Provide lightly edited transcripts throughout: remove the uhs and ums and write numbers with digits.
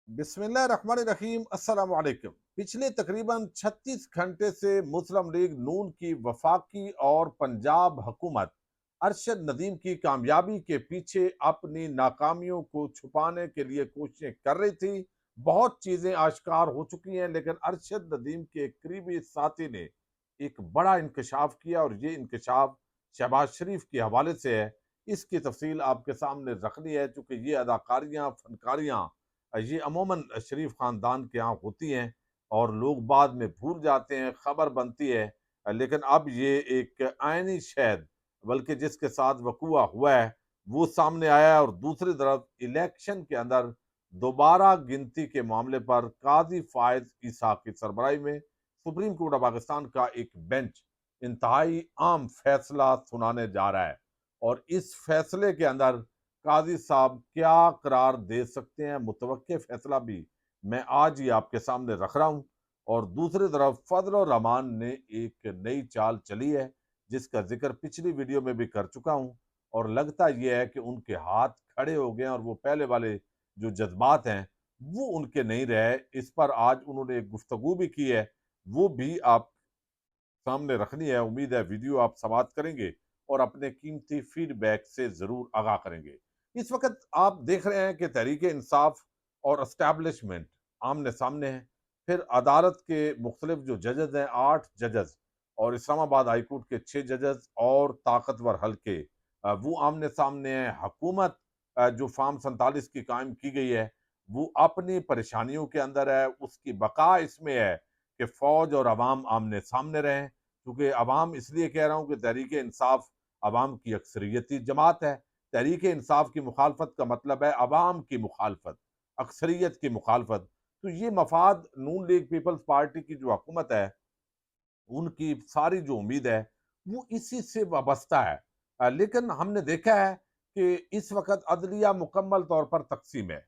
बिस्मिल्लाहिर्रहमानिर्रहीम अस्सलाम वालेकुम। पिछले तकरीबन 36 घंटे से मुस्लिम लीग नून की वफाकी और पंजाब हुकूमत अरशद नदीम की कामयाबी के पीछे अपनी नाकामियों को छुपाने के लिए कोशिशें कर रही थी। बहुत चीजें आश्कार हो चुकी हैं, लेकिन अरशद नदीम के करीबी साथी ने एक बड़ा इंकशाफ किया और ये इंकशाफ शहबाज शरीफ के हवाले से है। इसकी तफसील आपके सामने रखनी है, चूंकि ये अदाकारियां फनकारियां ये अमूमन शरीफ ख़ानदान के यहाँ होती हैं और लोग बाद में भूल जाते हैं, खबर बनती है। लेकिन अब ये एक आइनी शहद, बल्कि जिसके साथ वक़ूआ हुआ है, वो सामने आया है। और दूसरी तरफ इलेक्शन के अंदर दोबारा गिनती के मामले पर काज़ी फ़ायज़ ईसा की सरबराही में सुप्रीम कोर्ट ऑफ पाकिस्तान का एक बेंच इंतहाई अहम फैसला सुनाने जा रहा है। और इस फैसले के अंदर काजी साहब क्या करार दे सकते हैं, मुतवक्के फैसला भी मैं आज ही आपके सामने रख रहा हूं। और दूसरी तरफ फजल रहमान ने एक नई चाल चली है, जिसका जिक्र पिछली वीडियो में भी कर चुका हूं। और लगता यह है कि उनके हाथ खड़े हो गए और वो पहले वाले जो जज्बात हैं वो उनके नहीं रहे। इस पर आज उन्होंने एक गुफ्तगू भी की है, वो भी आप सामने रखनी है। उम्मीद है वीडियो आप समाप्त करेंगे और अपने कीमती फीडबैक से जरूर आगाह करेंगे। इस वक्त आप देख रहे हैं कि तहरीक इंसाफ और एस्टैब्लिशमेंट आमने सामने है। फिर अदालत के मुख्तलिफ जो जजेस हैं, 8 जजेस, और इस्लामाबाद हाईकोर्ट के 6 जजेस और ताकतवर हल्के, वो आमने सामने हैं। हुकूमत जो फार्म 47 की कायम की गई है, वो अपनी परेशानियों के अंदर है। उसकी बका इसमें है कि फौज और अवाम आमने सामने रहें। क्योंकि अवाम इसलिए कह रहा हूं कि तहरीक इंसाफ अवाम की अक्सरियती जमात है। तहरीक इंसाफ की मुखालफत का मतलब है अवाम की मुखालफत, अक्सरियत की मुखालफत। तो ये मफाद नून लीग पीपल्स पार्टी की जो हुकूमत है, उनकी सारी जो उम्मीद है वो इसी से वाबस्ता है। लेकिन हमने देखा है कि इस वक्त अदलिया मुकम्मल तौर पर तकसीम है।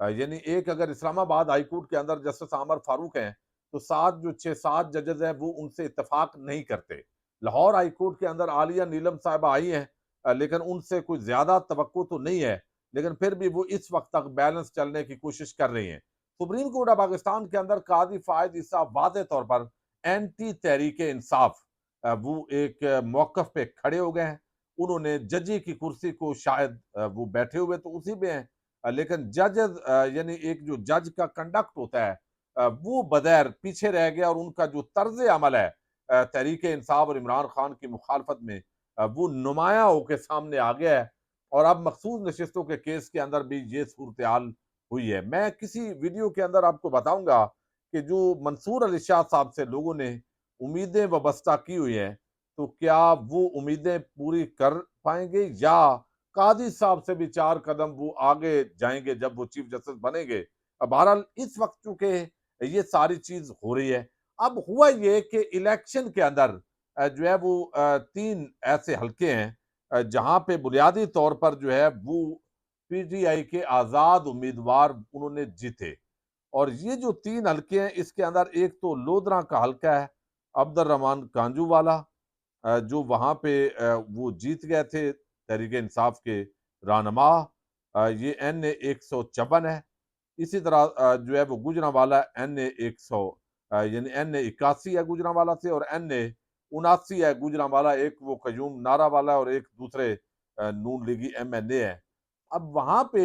यानी एक अगर इस्लामाबाद हाई कोर्ट के अंदर जस्टिस आमर फारूक हैं, तो सात जो 6-7 जजेस हैं वो उनसे इत्तेफाक नहीं करते। लाहौर हाई कोर्ट के अंदर आलिया नीलम साहिबा आई हैं, लेकिन उनसे कोई ज्यादा तवक्को तो नहीं है। लेकिन फिर भी वो इस वक्त तक बैलेंस चलने की कोशिश कर रही हैं। सुप्रीम कोर्ट ऑफ पाकिस्तान के अंदर काजी फायद ईसा वादे तौर पर एंटी तहरीक इंसाफ, वो एक मौकफ पे खड़े हो गए हैं। उन्होंने जजी की कुर्सी को शायद वो बैठे हुए तो उसी पे हैं, लेकिन जजेस यानी एक जो जज का कंडक्ट होता है, वो बगैर पीछे रह गया। और उनका जो तर्ज अमल है तहरीक इंसाफ और इमरान खान की मुखालफत में, वो नुमाया होकर सामने आ गया है। और अब मखसूस नशिस्तों के केस के अंदर भी ये सूरत हाल हुई है। मैं किसी वीडियो के अंदर आपको बताऊंगा कि जो मंसूर अली शाह साहब से लोगों ने उम्मीदें वाबस्ता की हुई हैं, तो क्या वो उम्मीदें पूरी कर पाएंगे, या कादी साहब से भी 4 कदम वो आगे जाएंगे जब वो चीफ जस्टिस बनेंगे। बहरहाल इस वक्त चूंकि ये सारी चीज हो रही है, अब हुआ ये कि इलेक्शन के अंदर जो है वो 3 ऐसे हल्के हैं जहां पे बुनियादी तौर पर जो है वो पीटीआई के आजाद उम्मीदवार उन्होंने जीते। और ये जो 3 हल्के हैं, इसके अंदर एक तो लोधरा का हल्का है, अब्दुल कांजू वाला, जो वहां पे वो जीत गए थे तहरीक इंसाफ के रहनुमा। ये NA 154 है। इसी तरह जो है वो गुजरांवाला NA 100, यानी NA 81 है गुजरांवाला से, और NA 79 है गुजरांवाला। एक वो कयूम नारा वाला और एक दूसरे नून लीगी MNA है। अब वहां पे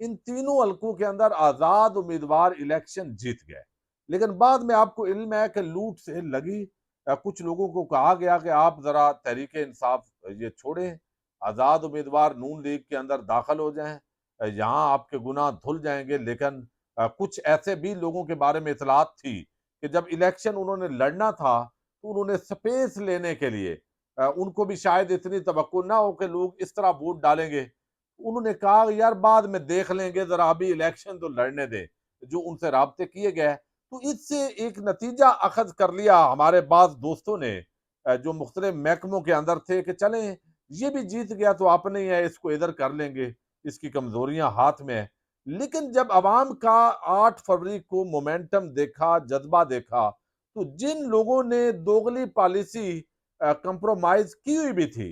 इन तीनों हलकों के अंदर आजाद उम्मीदवार इलेक्शन जीत गए। लेकिन बाद में आपको इल्म है कि लूट से लगी। कुछ लोगों को कहा गया कि आप जरा तहरीक इंसाफ ये छोड़ें, आजाद उम्मीदवार नून लीग के अंदर दाखिल हो जाएं, यहाँ आपके गुनाह धुल जाएंगे। लेकिन कुछ ऐसे भी लोगों के बारे में इतलात थी कि जब इलेक्शन उन्होंने लड़ना था, तो उन्होंने स्पेस लेने के लिए, उनको भी शायद इतनी तवक्को ना हो कि लोग इस तरह वोट डालेंगे। उन्होंने कहा यार बाद में देख लेंगे, जरा अभी इलेक्शन तो लड़ने दें, जो उनसे राब्ते किए गए। तो इससे एक नतीजा अखज कर लिया हमारे बाज दोस्तों ने, जो मुख्तलिफ महकमों के अंदर थे, कि चलें ये भी जीत गया तो आपने ही है, इसको इधर कर लेंगे, इसकी कमजोरियां हाथ में है। लेकिन जब अवाम का 8 फरवरी को मोमेंटम देखा, जज्बा देखा, तो जिन लोगों ने दोगली पॉलिसी कंप्रोमाइज की हुई भी थी,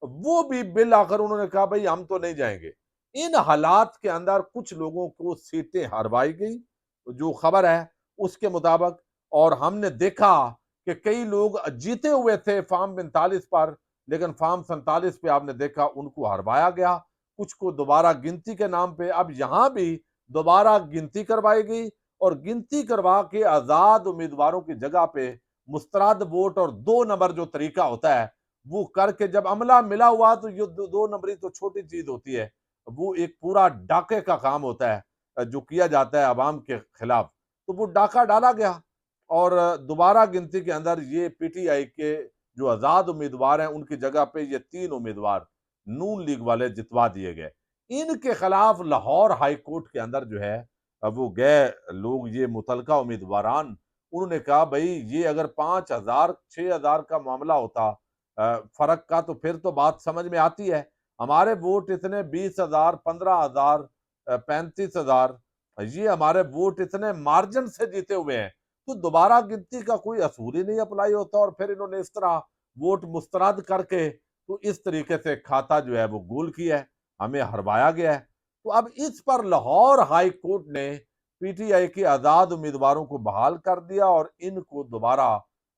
वो भी बिल आकर उन्होंने कहा भाई हम तो नहीं जाएंगे। इन हालात के अंदर कुछ लोगों को सीटें हरवाई गई, जो खबर है उसके मुताबिक। और हमने देखा कि कई लोग जीते हुए थे फॉर्म 45 पर, लेकिन फॉर्म 47 पे आपने देखा उनको हरवाया गया, कुछ को दोबारा गिनती के नाम पे। अब यहां भी दोबारा गिनती करवाई गई, और गिनती करवा के आजाद उम्मीदवारों की जगह पे मुस्तरद वोट और 2 नंबर जो तरीका होता है वो करके, जब अमला मिला हुआ तो ये 2 नंबरी तो छोटी चीज होती है, वो एक पूरा डाके का काम होता है जो किया जाता है अवाम के खिलाफ। तो वो डाका डाला गया, और दोबारा गिनती के अंदर ये पीटीआई के जो आजाद उम्मीदवार हैं उनकी जगह पे ये 3 उम्मीदवार नून लीग वाले जितवा दिए गए। इनके खिलाफ लाहौर हाई कोर्ट के अंदर जो है वो गए लोग, ये मुतलका उम्मीदवारान। उन्होंने कहा भाई ये अगर 5,000 6,000 का मामला होता फर्क का, तो फिर तो बात समझ में आती है। हमारे वोट इतने 20,000 15,000 35,000, ये हमारे वोट इतने मार्जिन से जीते हुए हैं, तो दोबारा गिनती का कोई असूल ही नहीं अप्लाई होता। और फिर इन्होंने इस तरह वोट मुस्तरद करके तो इस तरीके से खाता जो है वो गोल किया है, हमें हरवाया गया है। तो अब इस पर लाहौर हाई कोर्ट ने पीटीआई के आजाद उम्मीदवारों को बहाल कर दिया और इनको दोबारा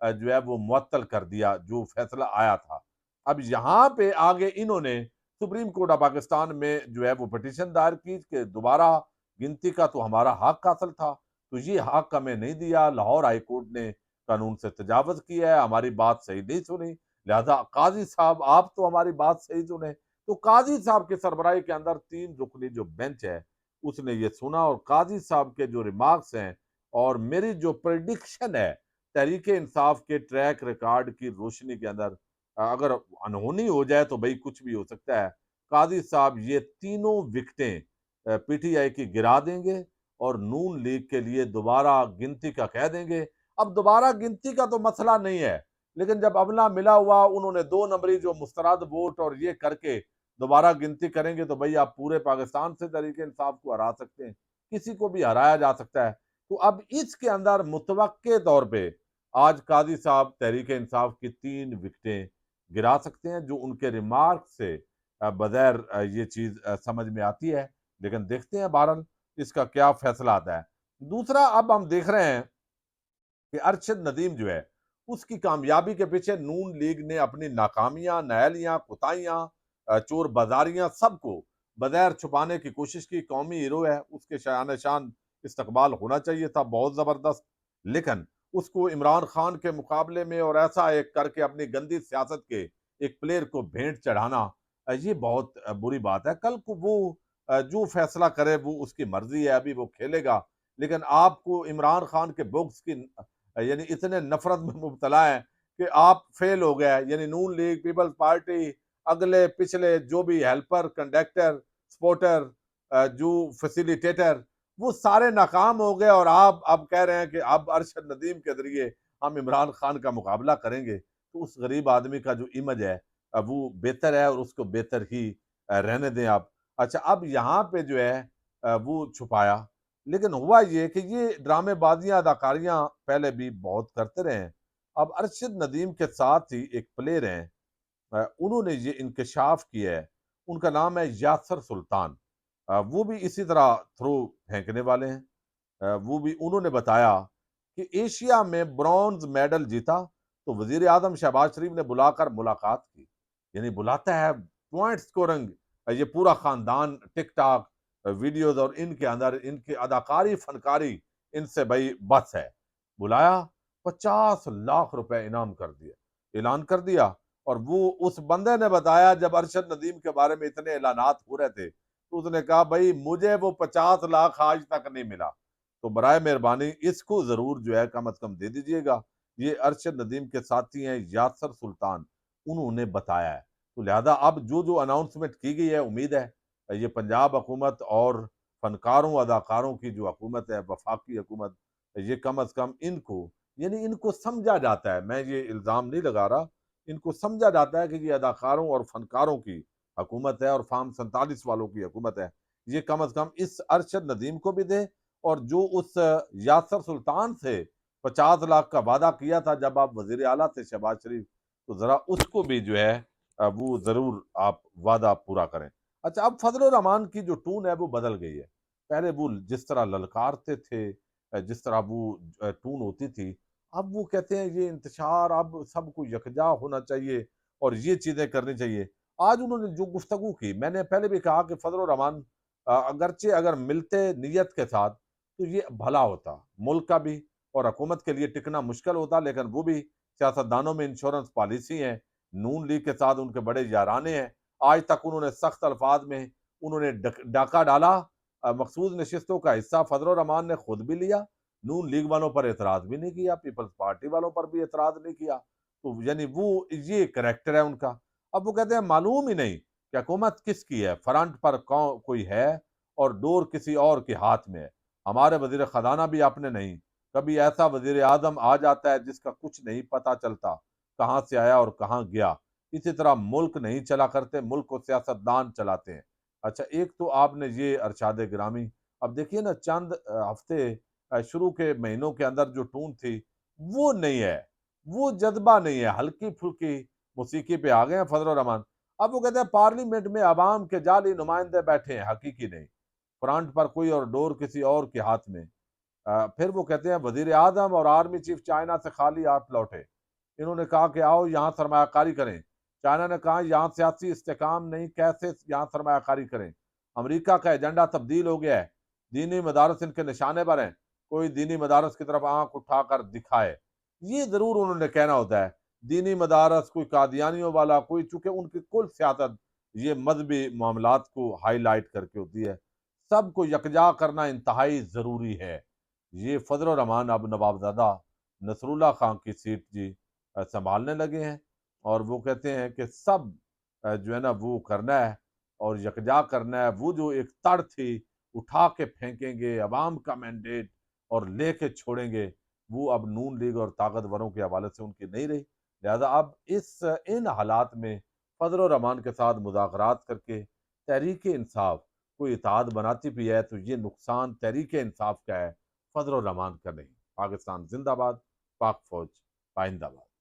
जो है वो मुअत्तल कर दिया, जो फैसला आया था। अब यहाँ पे आगे इन्होंने सुप्रीम कोर्ट ऑफ पाकिस्तान में जो है वो पिटीशन दायर की कि दोबारा गिनती का तो हमारा हक हासिल था, तो ये हक हमें नहीं दिया। लाहौर हाई कोर्ट ने कानून से तजावज किया है, हमारी बात सही नहीं सुनी, लिहाजा काजी साहब आप तो हमारी बात सही सुने। तो काजी साहब की सरबराही के अंदर 3 रुकनी जो बेंच है उसने ये सुना, और काजी साहब के जो रिमार्क्स हैं और मेरी जो प्रेडिक्शन है तहरीक इंसाफ के ट्रैक रिकॉर्ड की रोशनी के अंदर, अगर अनहोनी हो जाए तो भाई कुछ भी हो सकता है। काजी साहब ये तीनों विकटें पीटीआई की गिरा देंगे और नून लीग के लिए दोबारा गिनती का कह देंगे। अब दोबारा गिनती का तो मसला नहीं है, लेकिन जब अमला मिला हुआ उन्होंने 2 नंबरी जो मुस्तरद वोट और ये करके दोबारा गिनती करेंगे, तो भाई आप पूरे पाकिस्तान से तहरीक इंसाफ को हरा सकते हैं, किसी को भी हराया जा सकता है। तो अब इसके अंदर मुतवक्के तौर पे आज काजी साहब तहरीक इंसाफ की 3 विकटें गिरा सकते हैं, जो उनके रिमार्क से बगैर ये चीज समझ में आती है। लेकिन देखते हैं बहरहाल इसका क्या फैसला आता है। दूसरा, अब हम देख रहे हैं कि अरशद नदीम जो है उसकी कामयाबी के पीछे नून लीग ने अपनी नाकामियां, नाअहलियां, कुताहियां, चोर बाजारियां सबको बगैर छुपाने की कोशिश की। कौमी हीरो है, उसके शान शान इस्तकबाल होना चाहिए था बहुत जबरदस्त, लेकिन उसको इमरान खान के मुकाबले में और ऐसा एक करके अपनी गंदी सियासत के एक प्लेयर को भेंट चढ़ाना, ये बहुत बुरी बात है। कल को वो जो फैसला करे वो उसकी मर्जी है, अभी वो खेलेगा। लेकिन आपको इमरान खान के बुक्स की यानी इतने नफरत में मुब्तला है कि आप फेल हो गए। यानी नून लीग, पीपल्स पार्टी, अगले पिछले जो भी हेल्पर, कंडक्टर, सपोर्टर, जो फैसिलिटेटर, वो सारे नाकाम हो गए, और आप अब कह रहे हैं कि अब अरशद नदीम के जरिए हम इमरान खान का मुकाबला करेंगे। तो उस गरीब आदमी का जो इमेज है वो बेहतर है, और उसको बेहतर ही रहने दें आप। अच्छा, अब यहाँ पे जो है वो छुपाया, लेकिन हुआ ये कि ये ड्रामेबाजियां, अदाकारियां पहले भी बहुत करते रहे हैं। अब अरशद नदीम के साथ ही एक प्लेयर हैं, उन्होंने ये इंकशाफ किया है, उनका नाम है यासर सुल्तान। वो भी इसी तरह थ्रो फेंकने वाले हैं। वो भी उन्होंने बताया कि एशिया में ब्रॉन्ज मेडल जीता तो वजीर आजम शहबाज शरीफ ने बुलाकर मुलाकात की। यानी बुलाता है पॉइंट स्कोरिंग, ये पूरा खानदान टिकटॉक वीडियोज और इनके अंदर इनकी अदाकारी फनकारी इनसे भाई बस है। बुलाया, 50 लाख रुपए इनाम कर दिया, ऐलान कर दिया। और वो उस बंदे ने बताया, जब अरशद नदीम के बारे में इतने ऐलानात हो रहे थे तो उसने कहा भाई मुझे वो 50 लाख आज तक नहीं मिला, तो बराए मेहरबानी इसको जरूर जो है कम अज कम दे दीजिएगा। ये अरशद नदीम के साथी हैं यासर सुल्तान, उन्होंने बताया है। तो लिहाजा अब जो जो अनाउंसमेंट की गई है, उम्मीद है ये पंजाब हुकूमत और फनकारों अदाकारों की जो हुकूमत है, वफाकी हुकूमत, ये कम अज कम इनको, यानी इनको समझा जाता है, मैं ये इल्ज़ाम नहीं लगा रहा, इनको समझा जाता है कि ये अदाकारों और फनकारों की हुकूमत है और फार्म 47 वालों की हुकूमत है। ये कम अज कम इस अरशद नदीम को भी दे, और जो उस यासर सुल्तान से 50 लाख का वादा किया था जब आप वजीर आला थे शहबाज शरीफ, तो जरा उसको भी जो है वो जरूर आप वादा पूरा करें। अच्छा, अब फजल रहमान की जो टून है वो बदल गई है। पहले वो जिस तरह ललकारते थे, जिस तरह वो टून होती थी, अब वो कहते हैं ये इंतशार, अब सबको यकजा होना चाहिए और ये चीज़ें करनी चाहिए। आज उन्होंने जो गुफ्तगू की, मैंने पहले भी कहा कि फजल रहमान अगरचे अगर मिलते नीयत के साथ, तो ये भला होता। मुल्क का भी और हुकूमत के लिए टिकना मुश्किल होता, लेकिन वो भी सियासतदानों में इंश्योरेंस पॉलिसी है, नून लीग के साथ उनके बड़े याराने हैं। आज तक उन्होंने सख्त अल्फाज में उन्होंने डाका डाला। मखसूस नशिस्तों का हिस्सा फजल रहमान ने खुद भी लिया, नून लीग वालों पर एतराज भी नहीं किया, पीपल्स पार्टी वालों पर भी एतराज नहीं किया। तो यानी वो ये करेक्टर है उनका। अब वो कहते हैं मालूम ही नहीं कि हुकूमत किसकी है, फ्रंट पर कौन कोई है और डोर किसी और के हाथ में है। हमारे वजीर खजाना भी अपने नहीं, कभी ऐसा वजीर आजम आ जाता है जिसका कुछ नहीं पता चलता, कहाँ से आया और कहाँ गया। इसी तरह मुल्क नहीं चला करते, मुल्क को सियासतदान चलाते हैं। अच्छा, एक तो आपने ये अरशाद गिरामी, अब देखिए ना चंद हफ्ते शुरू के महीनों के अंदर जो टून थी, वो नहीं है, वो जज्बा नहीं है, हल्की-फुल्की मौसीकी पे आ गए हैं फजल रहमान। अब वो कहते हैं पार्लियामेंट में अवाम के जाली नुमाइंदे बैठे हैं, हकीकी नहीं। फ्रंट पर कोई और डोर किसी और के हाथ में। फिर वो कहते हैं वजीर आजम और आर्मी चीफ चाइना से खाली हाथ लौटे। इन्होंने कहा कि आओ यहाँ सरमायाकारी करें। चाइना ने कहा यहाँ सियासी इस्तेकाम नहीं, कैसे यहाँ सरमायाकारी करें। अमेरिका का एजेंडा तब्दील हो गया है, दीनी मदारस इनके निशाने पर हैं, कोई दीनी मदारस की तरफ आंख उठाकर दिखाए। ये जरूर उन्होंने कहना होता है, दीनी मदारस कोई कादियानियों वाला कोई, चूंकि उनकी कुल सियासत ये मजहबी मामलात को हाईलाइट करके होती है। सबको यकजा करना इंतहाई जरूरी है। ये फजल रहमान अब नवाबजादा नसरुल्लाह खां की सीट जी संभालने लगे हैं और वो कहते हैं कि सब जो है ना वो करना है और यकजा करना है। वो जो एक तड़ थी, उठा के फेंकेंगे अवाम का मैंडेट और लेके छोड़ेंगे, वो अब नून लीग और ताकतवरों के हवाले से उनकी नहीं रही। लिहाजा अब इन हालात में फजल रहमान के साथ मुज़ाकरात करके तहरीक इंसाफ कोई इत्तेहाद बनाती भी है, तो ये नुकसान तहरीक इंसाफ का है, फजल रहमान का नहीं। पाकिस्तान जिंदाबाद, पाक फौज पाइंदाबाद।